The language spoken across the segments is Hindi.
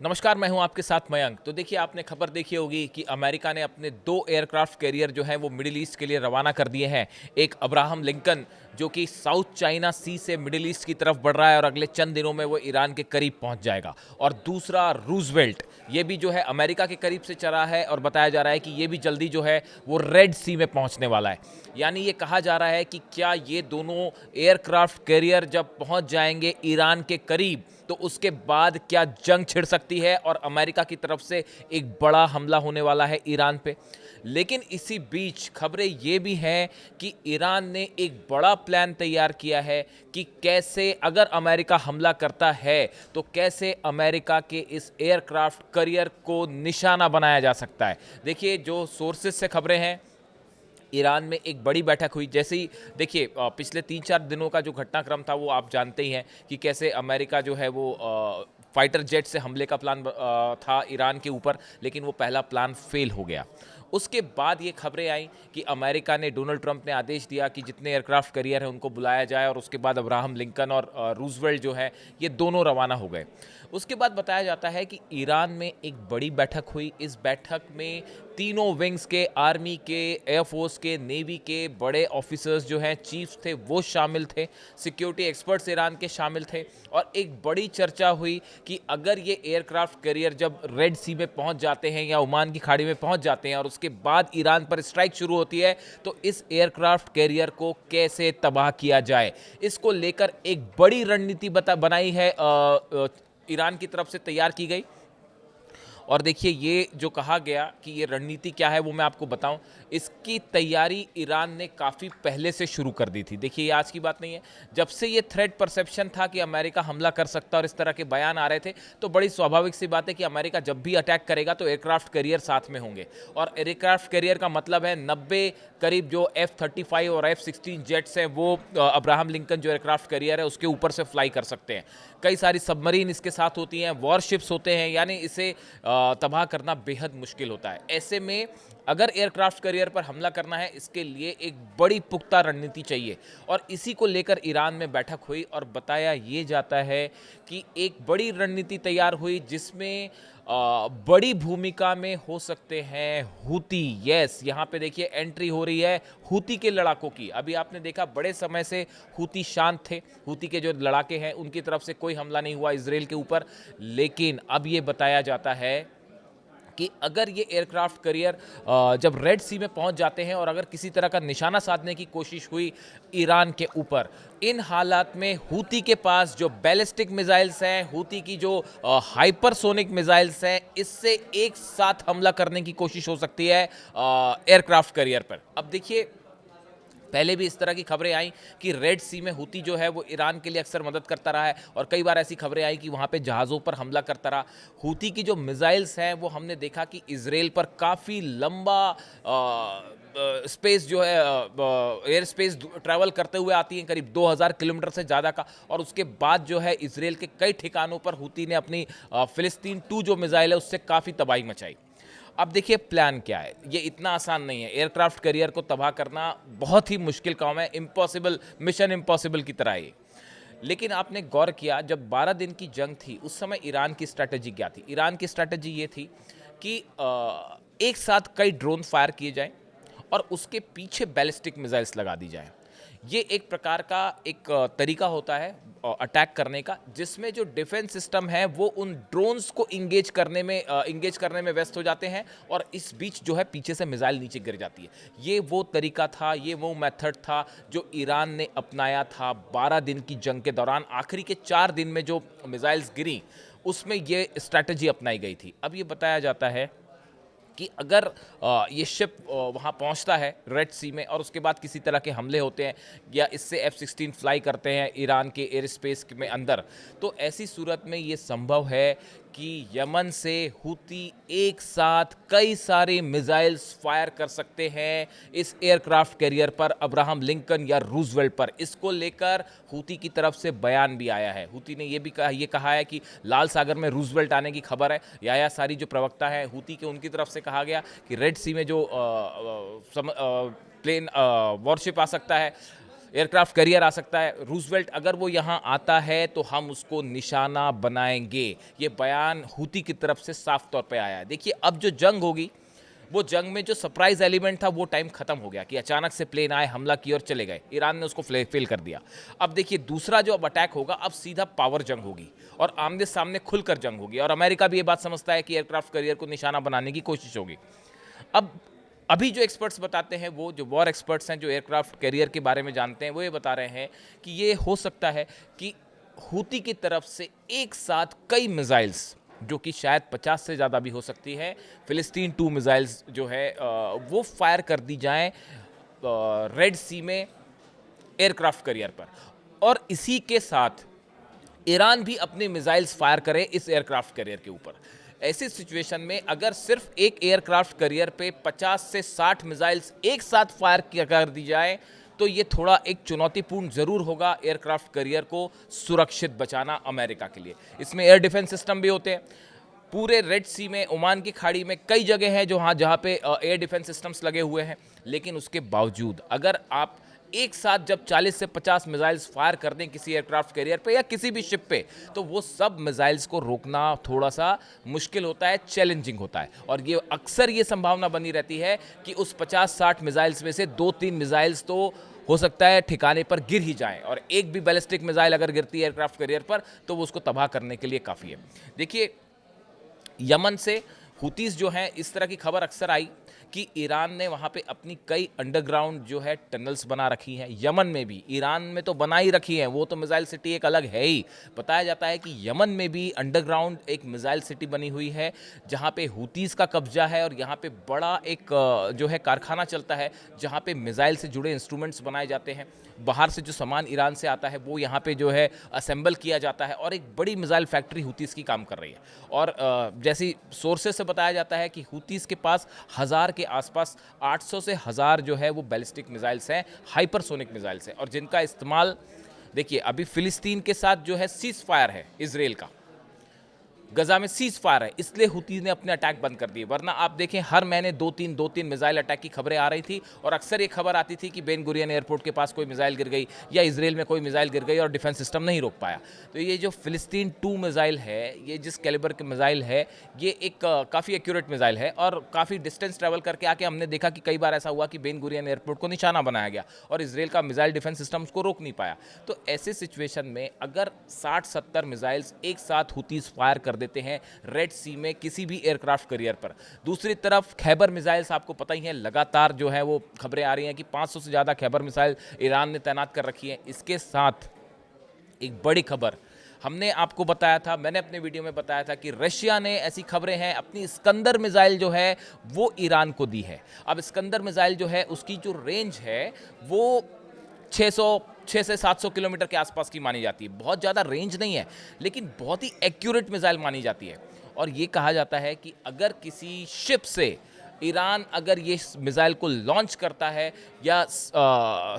नमस्कार, मैं हूं आपके साथ मयंक। तो देखिए, आपने खबर देखी होगी कि अमेरिका ने अपने 2 एयरक्राफ्ट कैरियर जो हैं वो मिडिल ईस्ट के लिए रवाना कर दिए हैं। एक अब्राहम लिंकन जो कि साउथ चाइना सी से मिडिल ईस्ट की तरफ बढ़ रहा है और अगले चंद दिनों में वो ईरान के करीब पहुंच जाएगा। और दूसरा रूजवेल्ट, ये भी जो है अमेरिका के करीब से चला है और बताया जा रहा है कि ये भी जल्दी जो है वो रेड सी में पहुंचने वाला है। यानी ये कहा जा रहा है कि क्या ये दोनों एयरक्राफ्ट कैरियर जब पहुंच जाएंगे ईरान के करीब तो उसके बाद क्या जंग छिड़ सकती है और अमेरिका की तरफ से एक बड़ा हमला होने वाला है ईरान पे। लेकिन इसी बीच खबरें ये भी हैं कि ईरान ने एक बड़ा प्लान तैयार किया है कि कैसे अगर अमेरिका हमला करता है तो कैसे अमेरिका के इस एयरक्राफ्ट कैरियर को निशाना बनाया जा सकता है। देखिए, जो सोर्सेज से खबरें हैं, ईरान में एक बड़ी बैठक हुई। जैसे ही देखिए, पिछले 3-4 दिनों का जो घटनाक्रम था वो आप जानते ही हैं कि कैसे अमेरिका जो है वो फाइटर जेट से हमले का प्लान था ईरान के ऊपर, लेकिन वो पहला प्लान फेल हो गया। उसके बाद ये खबरें आई कि अमेरिका ने, डोनाल्ड ट्रंप ने आदेश दिया कि जितने एयरक्राफ्ट कैरियर हैं उनको बुलाया जाए और उसके बाद अब्राहम लिंकन और रूजवेल्ट जो है ये दोनों रवाना हो गए। उसके बाद बताया जाता है कि ईरान में एक बड़ी बैठक हुई। इस बैठक में तीनों विंग्स के, आर्मी के, एयरफोर्स के, नेवी के बड़े ऑफिसर्स जो हैं, चीफ्स थे, वो शामिल थे। सिक्योरिटी एक्सपर्ट्स ईरान के शामिल थे और एक बड़ी चर्चा हुई कि अगर ये एयरक्राफ्ट कैरियर जब रेड सी में पहुंच जाते हैं या ओमान की खाड़ी में पहुंच जाते हैं और उसके बाद ईरान पर स्ट्राइक शुरू होती है तो इस एयरक्राफ्ट कैरियर को कैसे तबाह किया जाए। इसको लेकर एक बड़ी रणनीति बनाई है, ईरान की तरफ से तैयार की गई। और देखिए, ये जो कहा गया कि ये रणनीति क्या है वो मैं आपको बताऊं। इसकी तैयारी ईरान ने काफ़ी पहले से शुरू कर दी थी। देखिए, ये आज की बात नहीं है। जब से ये थ्रेट परसेप्शन था कि अमेरिका हमला कर सकता और इस तरह के बयान आ रहे थे, तो बड़ी स्वाभाविक सी बात है कि अमेरिका जब भी अटैक करेगा तो एयरक्राफ्ट कैरियर साथ में होंगे। और एयरक्राफ्ट कैरियर का मतलब है 90 करीब जो F-35 और F-16 जेट्स हैं वो अब्राहम लिंकन जो एयरक्राफ्ट कैरियर है उसके ऊपर से फ्लाई कर सकते हैं। कई सारी सबमरीन इसके साथ होती हैं, वॉरशिप्स होते हैं, यानी इसे तबाह करना बेहद मुश्किल होता है। ऐसे में अगर एयरक्राफ्ट कैरियर पर हमला करना है, इसके लिए एक बड़ी पुख्ता रणनीति चाहिए। और इसी को लेकर ईरान में बैठक हुई और बताया ये जाता है कि एक बड़ी रणनीति तैयार हुई जिसमें बड़ी भूमिका में हो सकते हैं हूती। यस, यहाँ पे देखिए एंट्री हो रही है हूती के लड़ाकों की। अभी आपने देखा, बड़े समय से हूती शांत थे। हूती के जो लड़ाके हैं उनकी तरफ से कोई हमला नहीं हुआ इजराइल के ऊपर, लेकिन अब ये बताया जाता है कि अगर ये एयरक्राफ्ट कैरियर जब रेड सी में पहुंच जाते हैं और अगर किसी तरह का निशाना साधने की कोशिश हुई ईरान के ऊपर, इन हालात में हूती के पास जो बैलिस्टिक मिसाइल्स हैं, हूती की जो हाइपरसोनिक मिसाइल्स हैं, इससे एक साथ हमला करने की कोशिश हो सकती है एयरक्राफ्ट कैरियर पर। अब देखिए, पहले भी इस तरह की खबरें आई कि रेड सी में हूती जो है वो ईरान के लिए अक्सर मदद करता रहा है और कई बार ऐसी खबरें आई कि वहाँ पे जहाज़ों पर हमला करता रहा। हूती की जो मिसाइल्स हैं वो हमने देखा कि इजराइल पर काफ़ी लंबा स्पेस जो है, एयर स्पेस ट्रैवल करते हुए आती हैं, करीब 2000 किलोमीटर से ज़्यादा का। और उसके बाद जो है इजराइल के कई ठिकानों पर हूती ने अपनी फिलिस्तीन 2 जो मिसाइल है उससे काफ़ी तबाही मचाई। अब देखिए, प्लान क्या है। ये इतना आसान नहीं है। एयरक्राफ्ट कैरियर को तबाह करना बहुत ही मुश्किल काम है, इम्पॉसिबल, मिशन इम्पॉसिबल की तरह है। लेकिन आपने गौर किया, जब 12 दिन की जंग थी उस समय ईरान की स्ट्रैटेजी क्या थी? ईरान की स्ट्रैटेजी ये थी कि एक साथ कई ड्रोन फायर किए जाएं और उसके पीछे बैलिस्टिक मिसाइल्स लगा दी जाएं। ये एक प्रकार का एक तरीका होता है अटैक करने का, जिसमें जो डिफेंस सिस्टम है वो उन ड्रोन्स को इंगेज करने में व्यस्त हो जाते हैं और इस बीच जो है पीछे से मिसाइल नीचे गिर जाती है। ये वो तरीका था, ये वो मेथड था जो ईरान ने अपनाया था 12 दिन की जंग के दौरान। आखिरी के 4 दिन में जो मिसाइल्स गिरी उसमें ये स्ट्रैटेजी अपनाई गई थी। अब ये बताया जाता है कि अगर ये शिप वहाँ पहुँचता है रेड सी में और उसके बाद किसी तरह के हमले होते हैं या इससे F-16 फ्लाई करते हैं ईरान के एयर स्पेस में अंदर, तो ऐसी सूरत में ये संभव है कि यमन से हूती एक साथ कई सारे मिसाइल्स फायर कर सकते हैं इस एयरक्राफ्ट कैरियर पर, अब्राहम लिंकन या रूजवेल्ट पर। इसको लेकर हूती की तरफ से बयान भी आया है। हूती ने ये कहा है कि लाल सागर में रूजवेल्ट आने की खबर है। याया सारी जो प्रवक्ता है हूती के, उनकी तरफ से कहा गया कि रेड सी में जो प्लेन वॉरशिप आ सकता है, एयरक्राफ्ट कैरियर आ सकता है, रूजवेल्ट अगर वो यहाँ आता है तो हम उसको निशाना बनाएंगे। ये बयान हूती की तरफ से साफ तौर पे आया है। देखिए अब जो जंग होगी, वो जंग में जो सरप्राइज एलिमेंट था वो टाइम खत्म हो गया कि अचानक से प्लेन आए, हमला किए और चले गए। ईरान ने उसको फेल कर दिया। अब देखिए दूसरा जो अब अटैक होगा, अब सीधा पावर जंग होगी और आमने सामने खुलकर जंग होगी। और अमेरिका भी ये बात समझता है कि एयरक्राफ्ट कैरियर को निशाना बनाने की कोशिश होगी। अब अभी जो एक्सपर्ट्स बताते हैं, वो जो वॉर एक्सपर्ट्स हैं जो एयरक्राफ्ट कैरियर के बारे में जानते हैं, वो ये बता रहे हैं कि ये हो सकता है कि हूती की तरफ से एक साथ कई मिसाइल्स, जो कि शायद 50 से ज़्यादा भी हो सकती है, फिलिस्तीन 2 मिसाइल्स जो है वो फायर कर दी जाएं रेड सी में एयरक्राफ्ट कैरियर पर। और इसी के साथ ईरान भी अपने मिसाइल्स फायर करे इस एयरक्राफ्ट कैरियर के ऊपर। ऐसी सिचुएशन में अगर सिर्फ एक एयरक्राफ्ट कैरियर पे 50 से 60 मिसाइल्स एक साथ फायर कर दी जाए तो ये थोड़ा एक चुनौतीपूर्ण जरूर होगा एयरक्राफ्ट कैरियर को सुरक्षित बचाना अमेरिका के लिए। इसमें एयर डिफेंस सिस्टम भी होते हैं। पूरे रेड सी में, ओमान की खाड़ी में कई जगह हैं जहाँ पे एयर डिफेंस सिस्टम्स लगे हुए हैं। लेकिन उसके बावजूद अगर आप एक साथ जब 40 से 50 मिसाइल्स फायर कर दें किसी एयरक्राफ्ट कैरियर पे या किसी भी शिप पे, तो वो सब मिसाइल्स को रोकना थोड़ा सा मुश्किल होता है, चैलेंजिंग होता है। और ये अक्सर ये संभावना बनी रहती है कि उस 50-60 मिसाइल्स में से 2-3 मिसाइल्स तो हो सकता है ठिकाने पर गिर ही जाएं, और एक भी बैलिस्टिक मिसाइल अगर गिरती है एयरक्राफ्ट कैरियर पर तो वो उसको तबाह करने के लिए काफ़ी है। देखिए यमन से हुतीस जो हैं, इस तरह की खबर अक्सर आई कि ईरान ने वहाँ पे अपनी कई अंडरग्राउंड जो है टनल्स बना रखी हैं। यमन में भी, ईरान में तो बना ही रखी हैं, वो तो मिसाइल सिटी एक अलग है ही। बताया जाता है कि यमन में भी अंडरग्राउंड एक मिसाइल सिटी बनी हुई है जहाँ पे हुतीस का कब्जा है, और यहाँ पे बड़ा एक जो है कारखाना चलता है जहाँ पे मिसाइल से जुड़े इंस्ट्रूमेंट्स बनाए जाते हैं। बाहर से जो सामान ईरान से आता है वो यहाँ पे जो है असेंबल किया जाता है, और एक बड़ी मिसाइल फैक्ट्री हुतीस की काम कर रही है। और जैसी सोर्सेस से बताया जाता है कि हुतीस के पास 1000 के आसपास 800 से 1000 जो है वो बैलिस्टिक मिसाइल्स हैं, हाइपरसोनिक मिसाइल्स हैं, और जिनका इस्तेमाल देखिए अभी फिलिस्तीन के साथ जो है सीज फायर है इजराइल का, गजा में सीज फायर है, इसलिए हुती ने अपने अटैक बंद कर दिए। वरना आप देखें हर महीने 2-3 मिसाइल अटैक की खबरें आ रही थी, और अक्सर ये खबर आती थी कि बेन गुरियन एयरपोर्ट के पास कोई मिसाइल गिर गई या इजराइल में कोई मिसाइल गिर गई और डिफेंस सिस्टम नहीं रोक पाया। तो ये जो फिलिस्तीन 2 मिसाइल है, ये जिस कैलिबर के मिसाइल है, ये एक काफ़ी एक्यूरेट मिसाइल है, और काफ़ी डिस्टेंस ट्रैवल करके आके हमने देखा कि कई बार ऐसा हुआ कि बेन गुरियन एयरपोर्ट को निशाना बनाया गया और इसराइल का मिसाइल डिफेंस सिस्टम उसको रोक नहीं पाया। तो ऐसे सिचुएशन में अगर 60-70 मिसाइल्स एक साथ हुतीस फायर कर देते हैं रेड सी में किसी भी एयरक्राफ्ट कैरियर पर, दूसरी तरफ खैबर मिसाइल्स आपको पता ही है, लगातार जो है वो खबरें आ रही हैं कि 500 से ज़्यादा खैबर मिसाइल ईरान ने तैनात कर रखी है। इसके साथ एक बड़ी खबर हमने आपको बताया था, मैंने अपने वीडियो में बताया था कि रशिया ने, ऐसी खबरें हैं, अपनी इस्कंदर मिसाइल जो है वो ईरान को दी है। अब इस्कंदर मिसाइल जो है उसकी जो रेंज है वो 6 से 700 किलोमीटर के आसपास की मानी जाती है। बहुत ज़्यादा रेंज नहीं है, लेकिन बहुत ही एक्यूरेट मिसाइल मानी जाती है। और ये कहा जाता है कि अगर किसी शिप से ईरान अगर ये मिसाइल को लॉन्च करता है या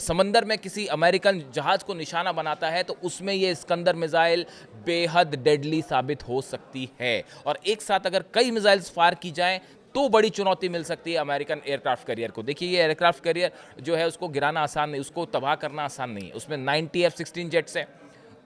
समंदर में किसी अमेरिकन जहाज़ को निशाना बनाता है, तो उसमें ये इस्कंदर मिसाइल बेहद डेडली साबित हो सकती है। और एक साथ अगर कई मिसाइल्स फायर की जाएं तो बड़ी चुनौती मिल सकती है अमेरिकन एयरक्राफ्ट कैरियर को। देखिए ये एयरक्राफ्ट कैरियर जो है उसको गिराना आसान नहीं, उसको तबाह करना आसान नहीं है। उसमें 90 F-16 जेट्स हैं,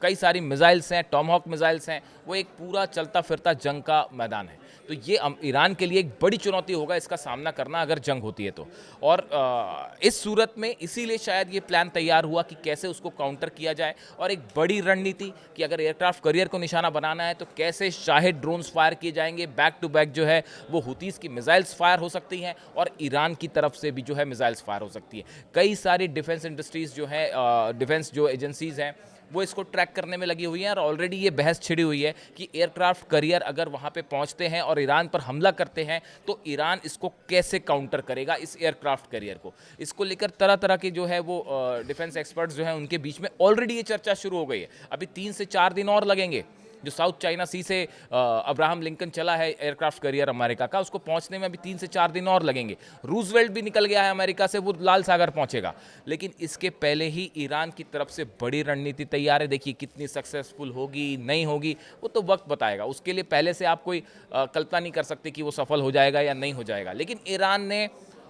कई सारी मिसाइल्स हैं, टॉमहॉक मिसाइल्स हैं, वो एक पूरा चलता फिरता जंग का मैदान है। तो ये ईरान के लिए एक बड़ी चुनौती होगा इसका सामना करना अगर जंग होती है तो। और इस सूरत में इसीलिए शायद ये प्लान तैयार हुआ कि कैसे उसको काउंटर किया जाए, और एक बड़ी रणनीति कि अगर एयरक्राफ्ट कैरियर को निशाना बनाना है तो कैसे शाहिद ड्रोन्स फायर किए जाएंगे, बैक टू बैक जो है वो हुतीस की मिसाइल्स फायर हो सकती हैं, और ईरान की तरफ से भी जो है मिसाइल्स फायर हो सकती है। कई सारी डिफेंस इंडस्ट्रीज़ जो है, डिफेंस जो एजेंसीज़ हैं, वो इसको ट्रैक करने में लगी हुई हैं, और ऑलरेडी ये बहस छिड़ी हुई है कि एयरक्राफ्ट कैरियर अगर वहाँ पे पहुँचते हैं और ईरान पर हमला करते हैं तो ईरान इसको कैसे काउंटर करेगा, इस एयरक्राफ्ट कैरियर को। इसको लेकर तरह तरह के जो है वो डिफेंस एक्सपर्ट्स जो हैं उनके बीच में ऑलरेडी ये चर्चा शुरू हो गई है। अभी 3 से 4 दिन और लगेंगे। जो साउथ चाइना सी से अब्राहम लिंकन चला है एयरक्राफ्ट कैरियर अमेरिका का, उसको पहुंचने में अभी 3 से 4 दिन और लगेंगे। रूजवेल्ट भी निकल गया है अमेरिका से, वो लाल सागर पहुंचेगा। लेकिन इसके पहले ही ईरान की तरफ से बड़ी रणनीति तैयार है। देखिए कितनी सक्सेसफुल होगी नहीं होगी वो तो वक्त बताएगा, उसके लिए पहले से आप कोई कल्पना नहीं कर सकते कि वो सफल हो जाएगा या नहीं हो जाएगा। लेकिन ईरान ने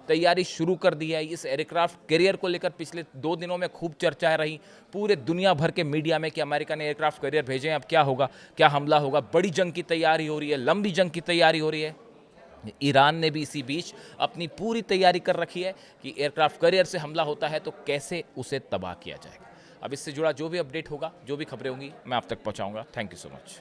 तैयारी शुरू कर दी है। इस एयरक्राफ्ट कैरियर को लेकर पिछले 2 दिनों में खूब चर्चाएं रही पूरे दुनिया भर के मीडिया में कि अमेरिका ने एयरक्राफ्ट कैरियर भेजे हैं, अब क्या होगा, क्या हमला होगा। बड़ी जंग की तैयारी हो रही है, लंबी जंग की तैयारी हो रही है। ईरान ने भी इसी बीच अपनी पूरी तैयारी कर रखी है कि एयरक्राफ्ट कैरियर से हमला होता है तो कैसे उसे तबाह किया जाएगा। अब इससे जुड़ा जो भी अपडेट होगा, जो भी खबरें होंगी, मैं आप तक पहुंचाऊंगा। Thank you so much.